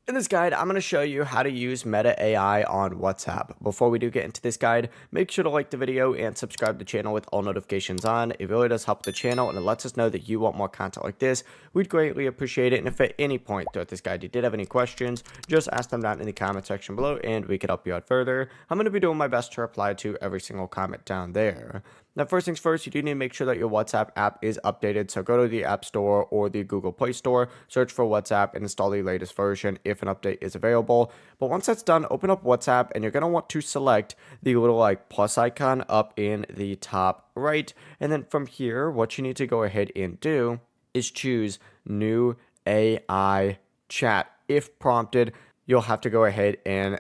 In this guide, I'm going to show you how to use Meta AI on WhatsApp. Before we do get into this guide, make sure to like the video and subscribe to the channel with all notifications on. It really does help the channel and it lets us know that you want more content like this. We'd greatly appreciate it. And if at any point throughout this guide you did have any questions, just ask them down in the comment section below and we could help you out further. I'm going to be doing my best to reply to every single comment down there. Now, first things first, you do need to make sure that your WhatsApp app is updated. So go to the App Store or the Google Play Store, search for WhatsApp, and install the latest version if an update is available. But once that's done, open up WhatsApp, and you're going to want to select the little plus icon up in the top right. And then from here, what you need to go ahead and do is choose New AI Chat. If prompted, you'll have to go ahead and,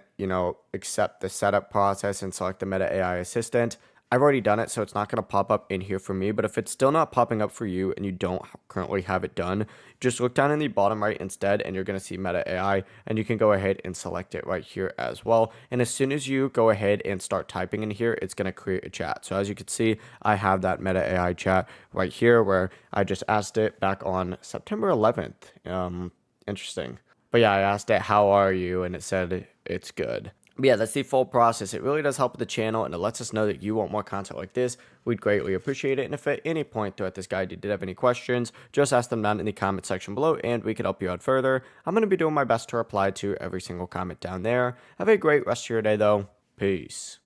accept the setup process and select the Meta AI Assistant. I've already done it, so it's not going to pop up in here for me, but if it's still not popping up for you and you don't currently have it done, just look down in the bottom right instead, and you're going to see Meta AI, and you can go ahead and select it right here as well. And as soon as you go ahead and start typing in here, it's going to create a chat. So as you can see, I have that Meta AI chat right here where I just asked it back on September 11th. Interesting. But yeah, I asked it, how are you? And it said it's good. But yeah, that's the full process. It really does help with the channel, and it lets us know that you want more content like this. We'd greatly appreciate it. And if at any point throughout this guide you did have any questions, just ask them down in the comment section below, and we could help you out further. I'm going to be doing my best to reply to every single comment down there. Have a great rest of your day, though. Peace.